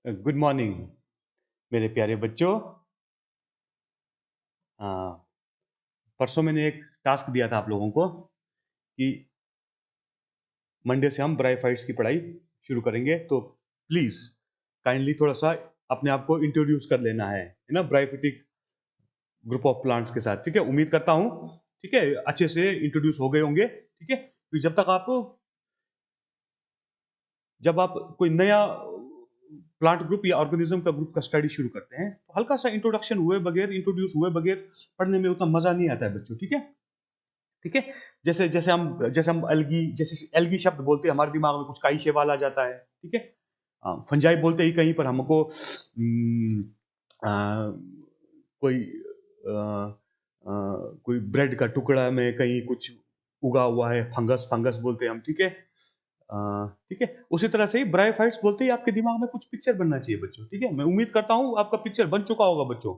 Good morning मेरे प्यारे बच्चों। आ, परसों मैंने एक टास्क दिया था आप लोगों को कि मंडे से हम ब्रायोफाइट्स की पढ़ाई शुरू करेंगे, तो प्लीज काइंडली थोड़ा सा अपने आप को इंट्रोड्यूस कर लेना है ना, ब्रायोफिटिक ग्रुप ऑफ प्लांट्स के साथ। ठीक है, उम्मीद करता हूँ ठीक है अच्छे से इंट्रोड्यूस हो गए होंगे। ठीक है, तो जब आप कोई नया प्लांट ग्रुप या ऑर्गेनिज्म का ग्रुप का स्टडी शुरू करते हैं तो हल्का सा इंट्रोडक्शन हुए बगैर, इंट्रोड्यूस हुए बगैर पढ़ने में उतना मजा नहीं आता है बच्चों। ठीक है, ठीक है। जैसे हम एल्गी शब्द बोलते हैं, हमारे दिमाग में कुछ काई शेवाल आ जाता है। ठीक है, फंजाई बोलते ही कहीं पर हमको कोई कोई ब्रेड का टुकड़ा में कहीं कुछ उगा हुआ है, फंगस फंगस बोलते हैं हम। ठीक है, ठीक है। उसी तरह से ही ब्रायोफाइट्स बोलते ही आपके दिमाग में कुछ पिक्चर बनना चाहिए बच्चों। ठीक है, मैं उम्मीद करता हूं आपका पिक्चर बन चुका होगा बच्चों।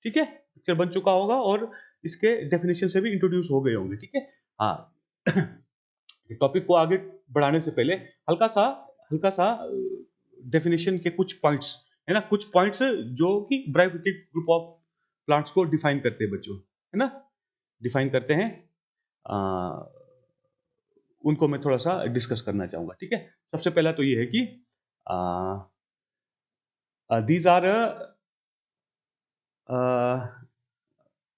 ठीक है, पिक्चर बन चुका होगा और इसके डेफिनेशन से भी इंट्रोड्यूस हो गए होंगे। ठीक है, हाँ। टॉपिक को आगे बढ़ाने से पहले हल्का सा हल्का सा डेफिनेशन के कुछ पॉइंट्स है ना, कुछ पॉइंट्स जो कि ब्रायोफिटिक ग्रुप ऑफ प्लांट्स को डिफाइन करते हैं बच्चों, है ना, डिफाइन करते हैं। उनको मैं थोड़ा सा डिस्कस करना चाहूंगा। ठीक है, सबसे पहला तो ये है कि these are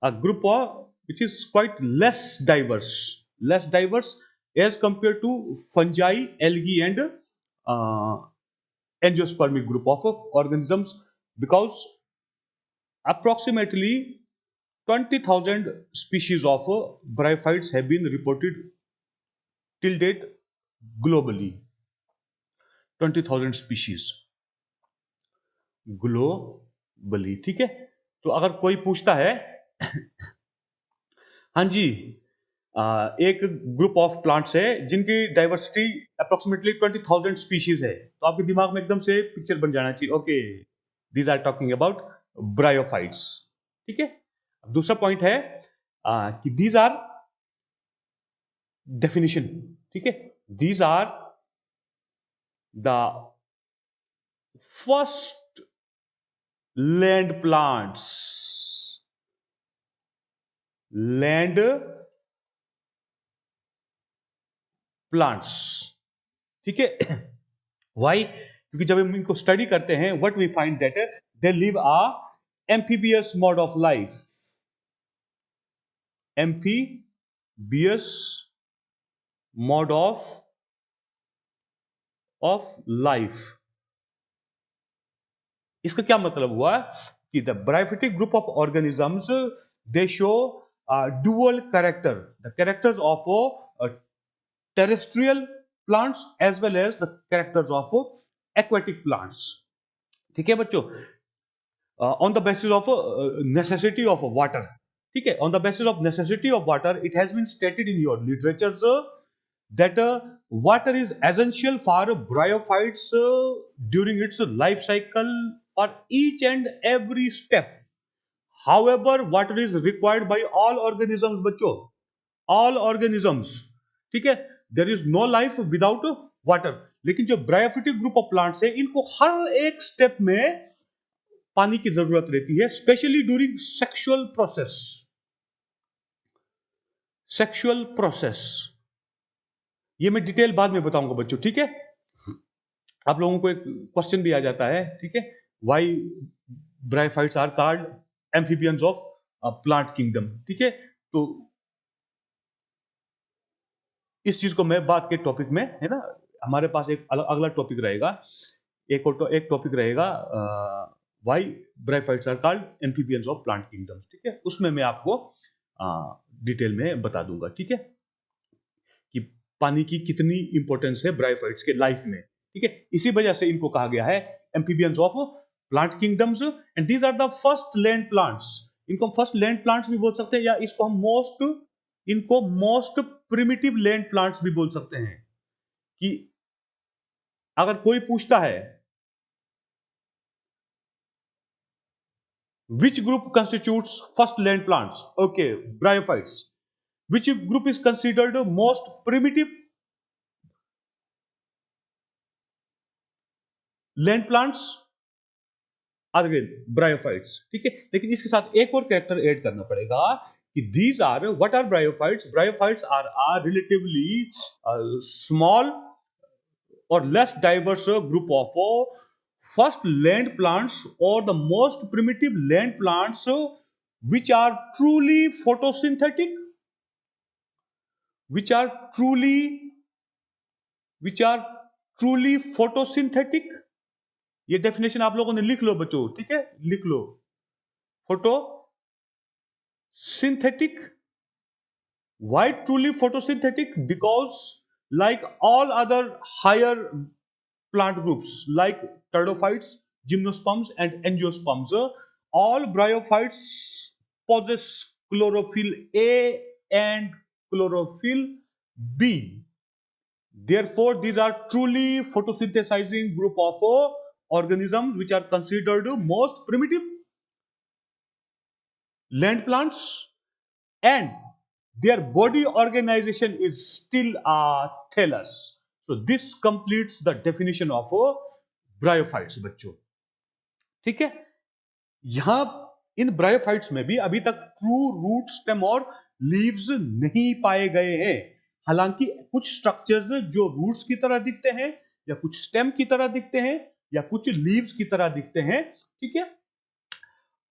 a group of which is quite less diverse as compared to fungi, algae, and angiospermic group of organisms, because approximately 20,000 species of bryophytes have been reported till date globally. 20,000 species globally. ठीक है, तो अगर कोई पूछता है हाँ जी, एक group of plants है जिनकी डाइवर्सिटी अप्रोक्सीमेटली 20,000 स्पीशीज है, तो आपके दिमाग में एकदम से पिक्चर बन जाना चाहिए, okay these are talking about bryophytes. ठीक है, दूसरा पॉइंट है कि दीज आर डेफिनेशन। ठीक है, these are the first land plants, land plants. ठीक है, वाई? क्योंकि जब हम इनको स्टडी करते हैं, what we find that they live a amphibious mode of life, amphibious mode of life. इसका क्या मतलब हुआ कि the bryophytic group of organisms they show dual character, the characters of terrestrial plants as well as the characters of aquatic plants। ठीक है बच्चों, on the basis of necessity of water। ठीक है, on the basis of necessity of water it has been stated in your literatures that water is essential for bryophytes during its life cycle for each and every step। however water is required by all organisms बच्चों, all organisms। ठीक है, there is no life without water. लेकिन जो bryophytic group of plants है, इनको हर एक step में पानी की जरूरत रहती है, specially during sexual process. Sexual process ये मैं डिटेल बाद में बताऊंगा बच्चों। ठीक है, आप लोगों को एक क्वेश्चन भी आ जाता है। ठीक है, why bryophytes are called amphibians of plant kingdom. ठीक है, तो इस चीज को मैं बाद के टॉपिक में, है ना, हमारे पास एक अगला टॉपिक रहेगा, एक टॉपिक रहेगा why bryophytes are called amphibians of plant kingdoms. ठीक है, उसमें मैं आपको डिटेल में बता दूंगा। ठीक है, कि पानी की कितनी इंपॉर्टेंस है ब्रायोफाइट्स के लाइफ में। ठीक है, इसी वजह से इनको कहा गया है amphibians of plant kingdoms, and these are the first land plants. इनको हम फर्स्ट लैंड प्लांट्स भी बोल सकते हैं, या इसको हम मोस्ट प्रिमिटिव लैंड प्लांट्स भी बोल सकते हैं। कि अगर कोई पूछता है which group constitutes first land plants, okay, bryophytes, which group is considered most primitive land plants, again bryophytes, ठीक है। लेकिन इसके साथ एक और कैरेक्टर ऐड करना पड़ेगा कि these are what are bryophytes. Bryophytes are relatively small or less diverse group of first land plants or the most primitive land plants which are truly photosynthetic, which are truly which are truly photosynthetic. ये definition आप लोगों ने लिख लो बच्चों, ठीक है, लिख लो। photosynthetic. Why truly photosynthetic? Because like all other higher plant groups like pteridophytes, gymnosperms and angiosperms, all bryophytes possess chlorophyll A and chlorophyll B. Therefore, these are truly photosynthesizing group of organisms which are considered most primitive land plants, and their body organization is still a thallus. So this completes the definition of bryophytes बच्चों, ठीक है। यहां इन bryophytes में भी अभी तक true root, stem और leaves नहीं पाए गए हैं। हालांकि कुछ स्ट्रक्चर्स जो रूट्स की तरह दिखते हैं, या कुछ स्टेम की तरह दिखते हैं, या कुछ लीव्स की तरह दिखते हैं, ठीक है,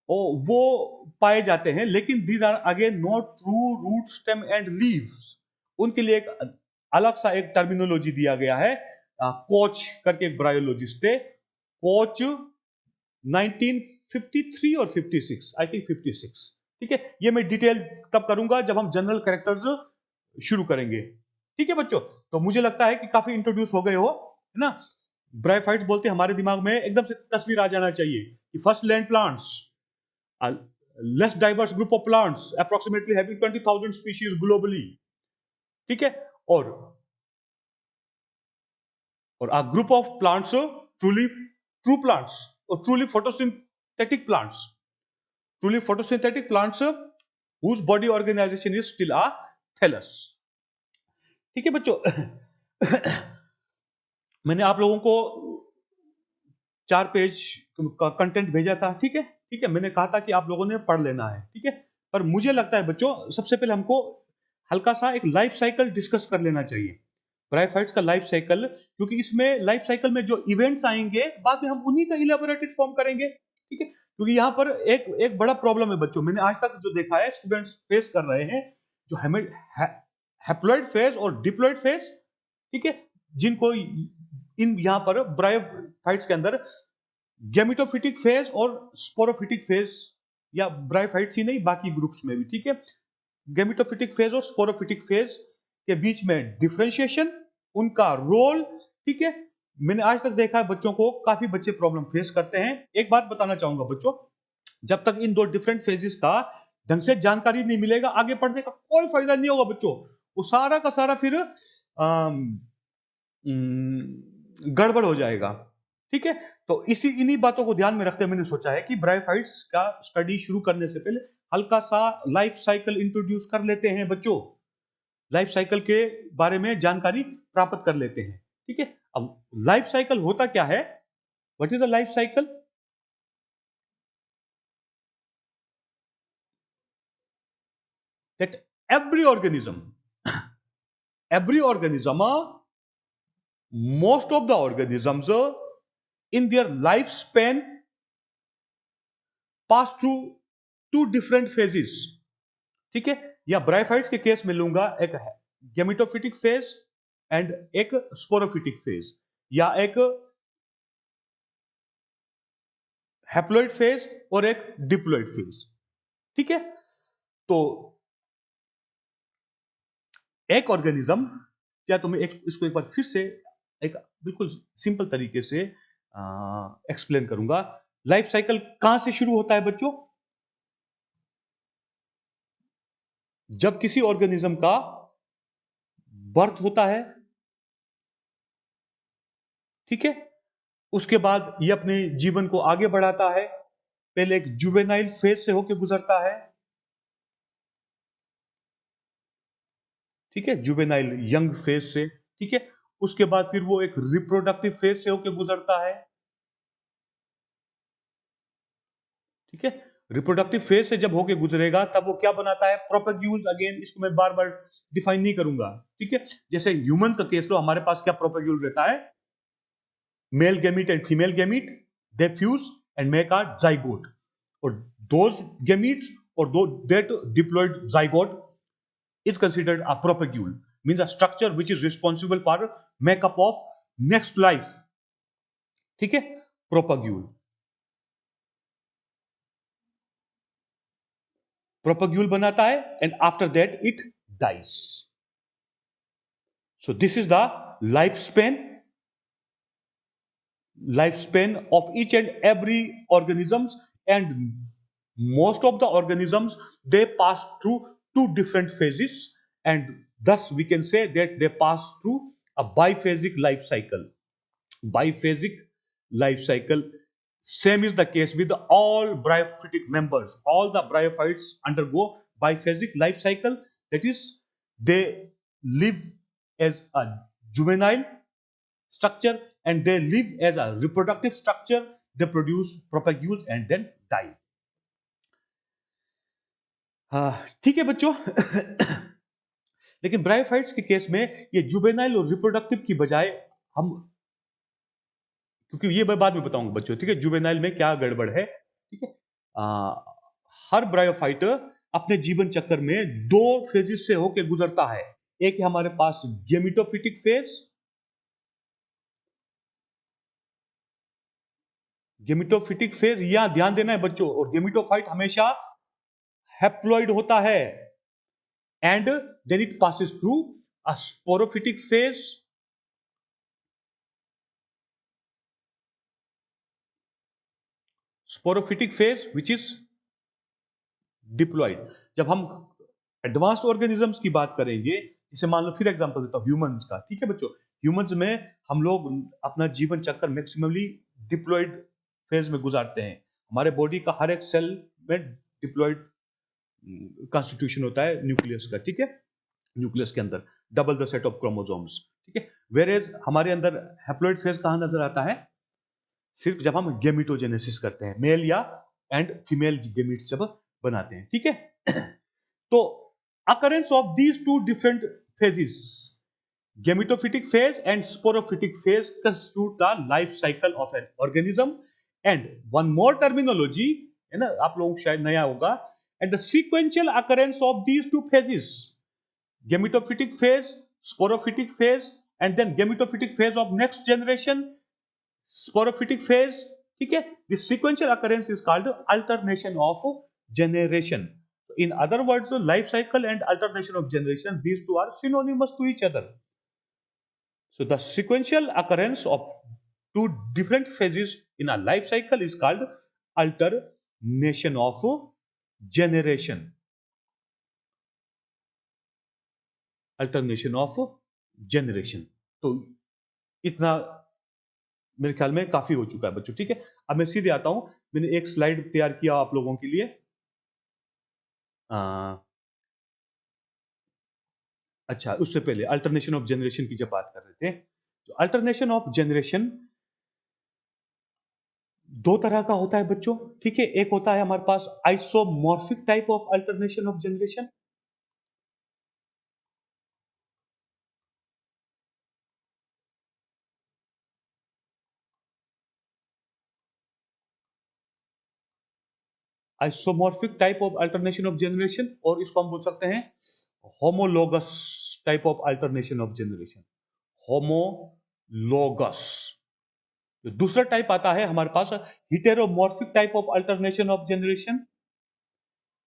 वो पाए जाते हैं। लेकिन these are again not true root, stem and leaves. उनके लिए एक अलग सा एक टर्मिनोलॉजी दिया गया है। कोच करके एक ब्रायोलॉजिस्ट थे, कोच 1953 और 56, आई थिंक 56, ठीक है। ये मैं डिटेल तब करूंगा जब हम जनरल कैरेक्टर्स शुरू करेंगे, ठीक है बच्चों। तो मुझे लगता है कि काफी इंट्रोड्यूस हो गए हो, है ना। ब्रायोफाइट्स बोलते हमारे दिमाग में एकदम से तस्वीर आ जाना चाहिए कि first land plants, less diverse group of plants approximately having 20,000 species globally, ठीक है। और a group of plants, truly true plants or truly photosynthetic plants, truly photosynthetic plants whose body organization is still a thallus, ठीक है बच्चों। मैंने आप लोगों को 4 पेज का कंटेंट भेजा था, ठीक है, ठीक है। मैंने कहा था कि आप लोगों ने पढ़ लेना है, ठीक है। पर मुझे लगता है बच्चों, सबसे पहले हमको हल्का सा एक लाइफ साइकिल डिस्कस कर लेना चाहिए, ब्रायोफाइट्स का लाइफ साइकिल, क्योंकि इसमें लाइफ साइकिल में जो इवेंट्स आएंगे बाद में हम उन्हीं का इलेबोरेटेड फॉर्म करेंगे, ठीक है। क्योंकि यहाँ पर एक बड़ा प्रॉब्लम है बच्चों, मैंने आज तक जो देखा है स्टूडेंट्स फेस कर रहे हैं, जो हैप्लॉइड फेज और डिप्लॉइड फेज, ठीक है, जिनको इन यहाँ पर ब्रायोफाइट्स के अंदर गैमेटोफिटिक फेज और स्पोरोफिटिक फेज, या ब्रायोफाइट्स ही नहीं बाकी ग्रुप्स में भी, ठीक है, गैमेटोफिटिक फेज और स्पोरोफिटिक फेज के बीच में डिफरेंशिएशन, उनका रोल, ठीक है। मैंने आज तक देखा है बच्चों को, काफी बच्चे प्रॉब्लम फेस करते हैं। एक बात बताना चाहूंगा बच्चों, जब तक इन दो डिफरेंट फेजेस का ढंग से जानकारी नहीं मिलेगा, आगे पढ़ने का कोई फायदा नहीं होगा बच्चों। वो सारा का सारा फिर गड़बड़ हो जाएगा, ठीक है। तो इन्हीं बातों को ध्यान में रखते हुए मैंने सोचा है कि ब्रायोफाइट्स का स्टडी शुरू करने से पहले हल्का सा लाइफ साइकिल इंट्रोड्यूस कर लेते हैं बच्चों, लाइफ साइकिल के बारे में जानकारी प्राप्त कर लेते हैं, ठीक है। अब लाइफ साइकिल होता क्या है, what is a life cycle? That every organism every organism most of the organisms in their lifespan pass through two different phases, ठीक है। या ब्रायोफाइट्स के केस में लूंगा एक गैमेटोफिटिक फेज एंड एक स्पोरोफिटिक फेज, या एक हैप्लॉइड फेज और एक डिप्लॉइड फेज, ठीक है। तो एक ऑर्गेनिज्म, क्या तुम्हें इसको एक बार फिर से एक बिल्कुल सिंपल तरीके से एक्सप्लेन करूंगा। लाइफ साइकिल कहां से शुरू होता है बच्चों? जब किसी ऑर्गेनिज्म का बर्थ होता है, ठीक है, उसके बाद ये अपने जीवन को आगे बढ़ाता है। पहले एक जुवेनाइल फेज से होकर गुजरता है, ठीक है, जुवेनाइल यंग फेज से, ठीक है। उसके बाद फिर वो एक रिप्रोडक्टिव फेज से होकर गुजरता है, ठीक है। रिप्रोडक्टिव फेज से जब होके गुजरेगा तब वो क्या बनाता है, प्रोपेग्यूल्स। अगेन इसको मैं बार बार डिफाइन नहीं करूंगा, ठीक है। जैसे ह्यूमंस का केस लो, हमारे पास क्या प्रोपेग्यूल रहता है, male gamete and female gamete, they fuse and make a zygote, और दोज गैमीट्स और that diploid zygote is considered a propagule, means a structure which is responsible for makeup of next life, ठीक है, propagule। propagule बनाता है and after that it dies। so this is the lifespan of each and every organisms, and most of the organisms, they pass through two different phases, and thus we can say that they pass through a biphasic life cycle। biphasic life cycle, same is the case with all bryophytic members. All the bryophytes undergo biphasic life cycle, that is, they live as a juvenile structure and they live as a reproductive structure, they produce propagules and then die। ठीक है बच्चों। लेकिन bryophytes के case में ये juvenile और reproductive की बजाय हम, क्योंकि ये मैं बाद में बताऊंगा बच्चों, ठीक है, जुवेनाइल में क्या गड़बड़ है, ठीक है। हर ब्रायोफाइट अपने जीवन चक्र में दो फेजेस से होकर गुजरता है। एक है हमारे पास गेमिटोफिटिक फेज, गेमिटोफिटिक फेज यहां ध्यान देना है बच्चों, और गेमिटोफाइट हमेशा हैप्लॉइड होता है, and then it passes through a sporophytic phase, sporophytic phase which is diploid. जब हम एडवांस्ड ऑर्गेनिजम्स की बात करेंगे, जैसे मान लो, फिर एग्जांपल देता हूं ह्यूमंस का, ठीक है बच्चों। ह्यूमंस में हम लोग अपना जीवन चक्र मैक्सिमली डिप्लॉइड फेज में गुजारते हैं। हमारे बॉडी का हर एक सेल में डिप्लॉइड कॉन्स्टिट्यूशन होता है न्यूक्लियस का, ठीक है। न्यूक्लियस के अंदर double the set of chromosomes, ठीक है। वेरेज हमारे अंदर हैप्लॉइड फेज कहां नजर आता है, सिर्फ जब हम गेमिटोजेनेसिस करते हैं, मेल या एंड फीमेल गेमिट्स जब बनाते हैं, ठीक है। तो occurrence of these two different phases, gametophytic phase and sporophytic phase, constitute the life cycle of an organism। and one more terminology है ना, आप लोगों को शायद नया होगा, and the sequential occurrence of these two phases, gametophytic phase, sporophytic phase, and then gametophytic phase of next generation, sporophytic phase, ठीक है। this sequential occurrence is called alternation of generation। in other words, life cycle and alternation of generation, these two are synonymous to each other। so the sequential occurrence of two different phases in a life cycle is called alternation of generation। alternation of generation। तो इतना मेरे ख्याल में काफी हो चुका है बच्चों, ठीक है। अब मैं सीधे आता हूं, मैंने एक स्लाइड तैयार किया आप लोगों के लिए। अच्छा, उससे पहले अल्टरनेशन ऑफ जनरेशन की जब बात कर रहे थे, तो अल्टरनेशन ऑफ जनरेशन दो तरह का होता है बच्चों, ठीक है। एक होता है हमारे पास isomorphic type of alternation of generation, isomorphic type of alternation of generation, और इसको हम बोल सकते हैं homologous type of alternation of generation, homologous. दूसरा टाइप आता है हमारे पास heteromorphic type of alternation of generation,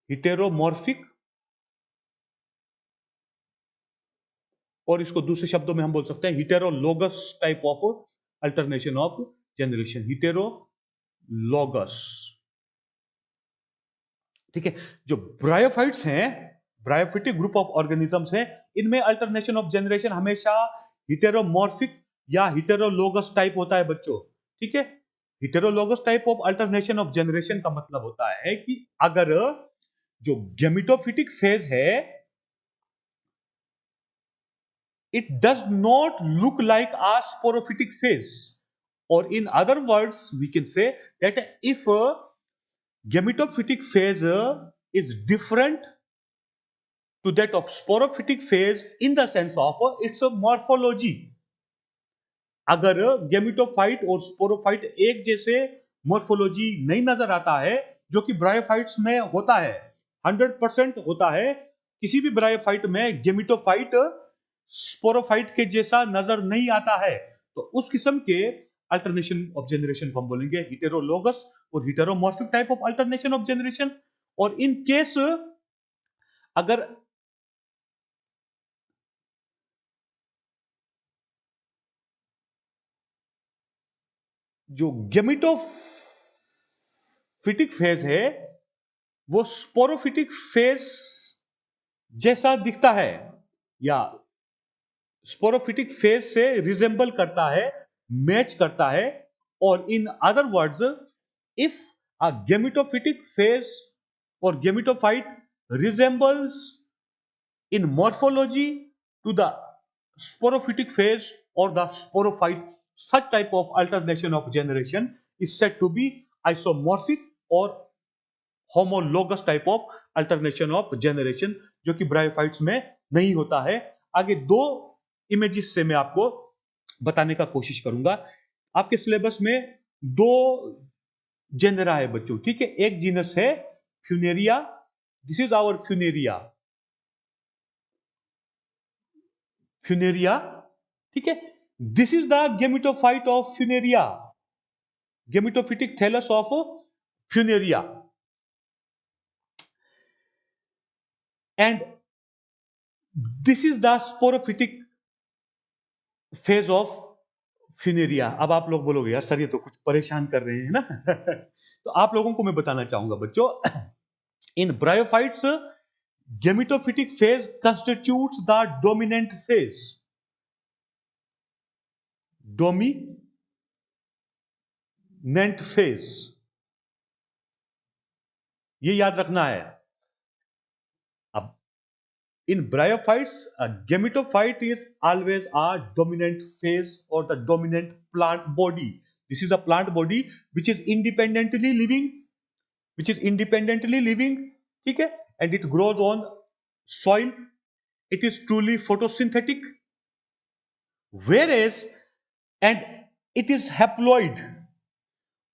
heteromorphic, और इसको दूसरे शब्दों में हम बोल सकते हैं heterologous type of alternation of generation, heterologous, ठीक है। जो ब्रायोफाइट्स हैं, ब्रायोफिटिक ग्रुप ऑफ ऑर्गेनिजम्स हैं, इनमें अल्टरनेशन ऑफ जनरेशन हमेशा हिटेरोमॉर्फिक या हिटेरोलोगस टाइप होता है बच्चों, ठीक है। Heterologous type of alternation of generation का मतलब होता है कि अगर जो गेमिटोफिटिक फेज है, it does not look like a sporophytic phase, or in other words we can say that if gametophytic phase is different to that of sporophytic phase in the sense of its morphology. अगर gametophyte और sporophyte एक जैसे morphology नहीं नजर आता है, जो कि ब्रायोफाइट्स में होता है, 100% होता है, किसी भी ब्रायोफाइट में गेमिटोफाइट स्पोरोफाइट के जैसा नजर नहीं आता है, तो उस किस्म के अल्टरनेशन ऑफ जेनरेशन को हम बोलेंगे हिटेरोलोगस और heteromorphic type of alternation of generation. और इन केस अगर जो गेमिटोफिटिक फेज है वो स्पोरोफिटिक फेज जैसा दिखता है या स्पोरोफिटिक फेज से रिजेंबल करता है, मैच करता है. और in other words, if a gametophytic phase और gametophyte resembles in morphology to the sporophytic phase or the sporophyte, such type of alternation of generation is said to be isomorphic or homologous type of alternation of generation, जो कि bryophytes में नहीं होता है. आगे दो images से मैं आपको बताने का कोशिश करूंगा. आपके सिलेबस में दो जेनरा है बच्चों, ठीक है. एक जीनस है Funaria, this is our Funaria, Funaria, ठीक है. This is the gametophyte of Funaria, gametophytic thallus of Funaria. And this is the sporophytic phase of Funaria. अब आप लोग बोलोगे यार सर ये तो कुछ परेशान कर रहे हैं ना. तो आप लोगों को मैं बताना चाहूंगा बच्चों, in bryophytes gametophytic phase constitutes the dominant phase, dominant phase, ये याद रखना है. अब in bryophytes, a gametophyte is always a dominant phase or the dominant plant body. This is a plant body which is independently living, ठीक है, and it grows on soil. It is truly photosynthetic, whereas and it is haploid.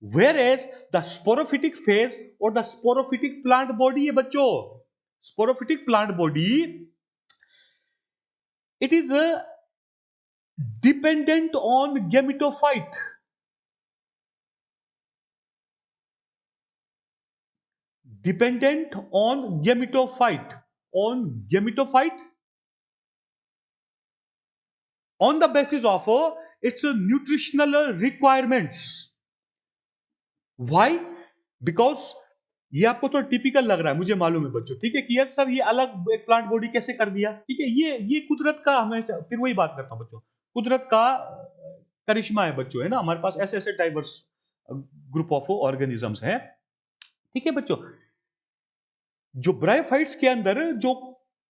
Whereas the sporophytic phase or the sporophytic plant body है बच्चों, sporophytic plant body, it is dependent on gametophyte. Dependent on gametophyte, on the basis of its nutritional requirements. Why? Because ये आपको तो typical लग रहा है, मुझे मालूम है बच्चों, ठीक है, कि यार सर ये अलग एक प्लांट बॉडी कैसे कर दिया, ठीक है. ये कुदरत का, हमेशा फिर वही बात करता हूं बच्चों, कुदरत का करिश्मा है बच्चों, है ना. हमारे पास ऐसे ऐसे डाइवर्स ग्रुप ऑफ ऑर्गेनिजम्स हैं, ठीक है बच्चों. जो ब्रायोफाइट्स के अंदर जो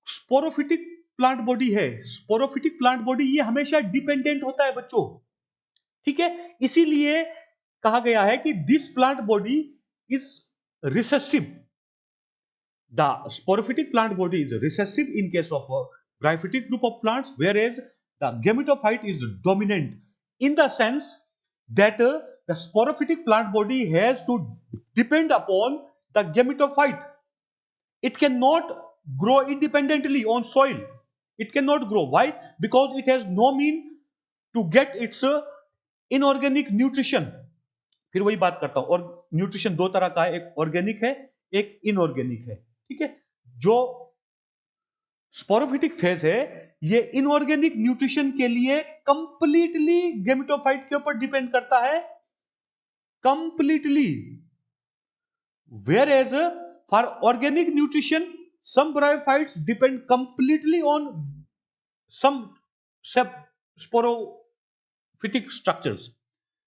स्पोरोफिटिक प्लांट बॉडी है, स्पोरोफिटिक प्लांट बॉडी ये हमेशा डिपेंडेंट होता है बच्चों, ठीक है. इसीलिए कहा गया है कि this plant body is recessive. The sporophytic plant body is recessive in case of bryophytic group of plants, whereas the gametophyte is dominant in the sense that the sporophytic plant body has to depend upon the gametophyte. It cannot grow independently on soil. It cannot grow. Why? Because it has no mean to get its inorganic nutrition. फिर वही बात करता हूं, और nutrition दो तरह का है, एक ऑर्गेनिक है, एक इनऑर्गेनिक है, ठीक है. जो स्पोरोफिटिक फेज है ये इनऑर्गेनिक न्यूट्रिशन के लिए कंप्लीटली गेमेटोफाइट के ऊपर डिपेंड करता है, completely. Whereas for organic nutrition, some bryophytes depend completely on some sporophytic structures.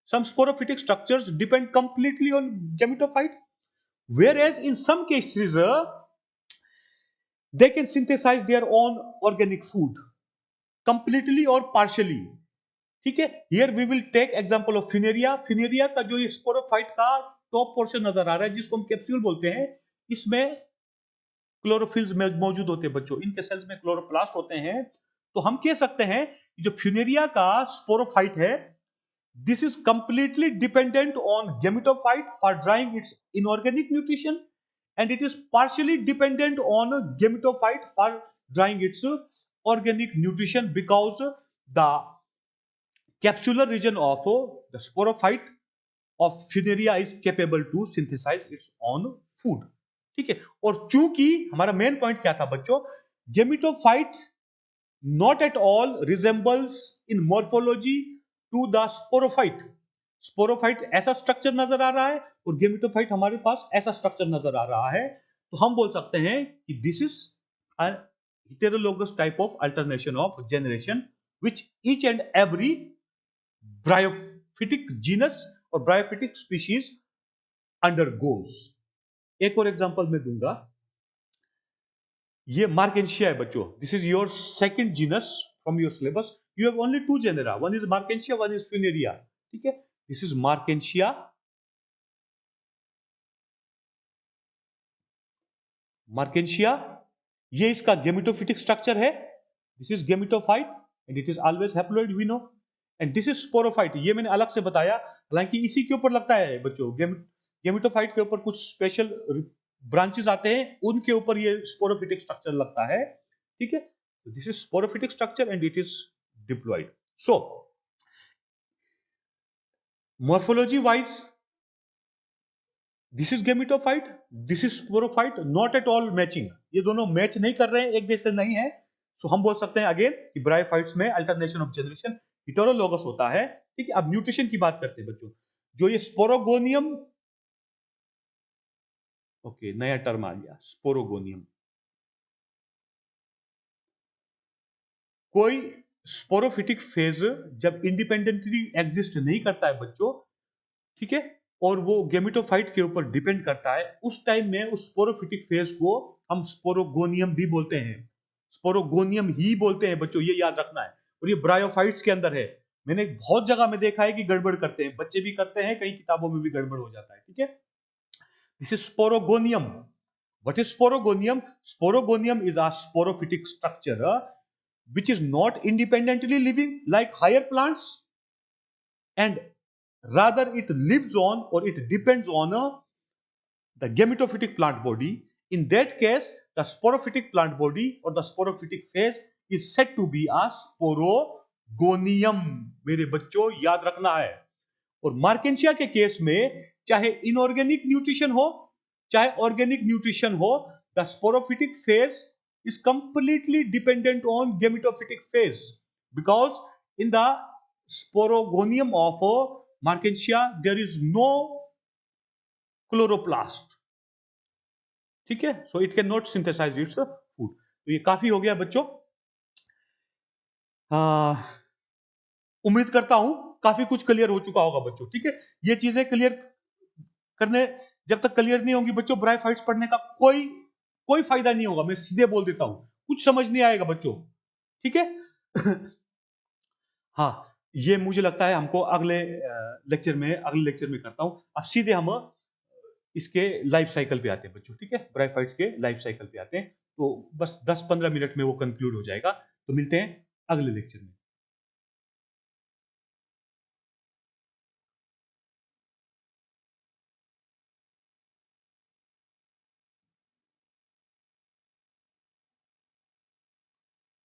Some sporophytic structures depend completely on gametophyte, whereas in some cases they can synthesize their own organic food completely or partially, ठीक है. Here we will take example of Funaria. Funaria का जो ये sporophyte का top portion नजर आ रहा है जिसको हम कैप्सूल बोलते हैं, इसमें क्लोरोफिल्स मौजूद होते हैं बच्चों, इनके सेल्स में क्लोरोप्लास्ट होते हैं। तो हम कह सकते हैं कि जो फ्यूनेरिया का स्पोरोफाइट है, this is completely dependent on gametophyte for drying its inorganic nutrition, and it is partially dependent on gametophyte for drying its organic nutrition, because the capsular region of the sporophyte of Funaria is capable to synthesize its own food। ठीक है, और चूंकि हमारा main point क्या था बच्चों, gametophyte not at all resembles in morphology to the sporophyte। Sporophyte ऐसा structure नजर आ रहा है और गेमिटोफाइट हमारे पास ऐसा स्ट्रक्चर नजर आ रहा है। तो हम बोल सकते हैं कि this is an heterologous type of alternation of generation which each and every bryophytic genus और bryophytic species undergoes। एक और एग्जांपल मैं दूंगा, ये मार्केंशिया है बच्चों, this is your second genus from your syllabus, you have only two genera, one is Marchantia, one is Funaria. ठीक है, दिस इज मार्केंशिया, मार्केंशिया ये इसका गेमिटोफिटिक स्ट्रक्चर है, this is gametophyte and it is always haploid we know, and this is sporophyte, ये मैंने अलग से बताया, हालांकि इसी के ऊपर लगता है बच्चों, गेमिटोफाइट के ऊपर कुछ स्पेशल ब्रांचेस आते हैं, उनके ऊपर ये स्पोरोफिटिक स्ट्रक्चर लगता है। ठीक है, this is sporophytic structure and it is diploid. So morphology wise this is gametophyte, this is sporophyte, not at all matching, ये दोनों मैच नहीं कर रहे हैं, एक जैसे नहीं है। सो हम बोल सकते हैं अगेन कि ब्रायोफाइट्स में अल्टरनेशन ऑफ जनरेशन हेटेरोलोगस होता है। ठीक है, अब न्यूट्रिशन की बात करते हैं बच्चों, जो ये स्पोरोगोनियम, ओके नया टर्म आ गया स्पोरोगोनियम, कोई स्पोरोफिटिक फेज जब इंडिपेंडेंटली एग्जिस्ट नहीं करता है बच्चों, ठीक है, और वो गेमिटोफाइट के ऊपर डिपेंड करता है, उस टाइम में उस स्पोरोफिटिक फेज को हम स्पोरोगोनियम भी बोलते हैं, स्पोरोगोनियम ही बोलते हैं बच्चों, ये याद रखना है। और ये ब्रायोफाइट्स के अंदर है, मैंने बहुत जगह में देखा है कि गड़बड़ करते हैं, बच्चे भी करते हैं, कई किताबों में भी गड़बड़ हो जाता है। ठीक है, this is sporogonium. What is sporogonium? Sporogonium is a sporophytic structure which is not independently living like higher plants, and rather it lives on or it depends on the gametophytic plant body. In that case, the sporophytic plant body or the sporophytic phase is said to be a sporogonium। मेरे बच्चों याद रखना है। और Marchantia के case में चाहे inorganic nutrition हो चाहे ऑर्गेनिक न्यूट्रिशन हो, the sporophytic phase is completely dependent on gametophytic phase, because in the sporogonium of Markensia there is no chloroplast। ठीक है, so it cannot synthesize its food। तो ये काफी हो गया बच्चों, उम्मीद करता हूं काफी कुछ क्लियर हो चुका होगा बच्चों। ठीक है, ये चीजें क्लियर करने, जब तक क्लियर नहीं होंगी बच्चों, ब्रायोफाइट्स पढ़ने का कोई फायदा नहीं होगा, मैं सीधे बोल देता हूं, कुछ समझ नहीं आएगा बच्चों। ठीक है हाँ, ये मुझे लगता है हमको अगले लेक्चर में करता हूं। अब सीधे हम इसके लाइफ साइकिल पे आते हैं बच्चों। ठीक है, ब्रायोफाइट्स के लाइफ साइकिल पे आते हैं, तो बस 10-15 मिनट में वो कंक्लूड हो जाएगा। तो मिलते हैं अगले लेक्चर में।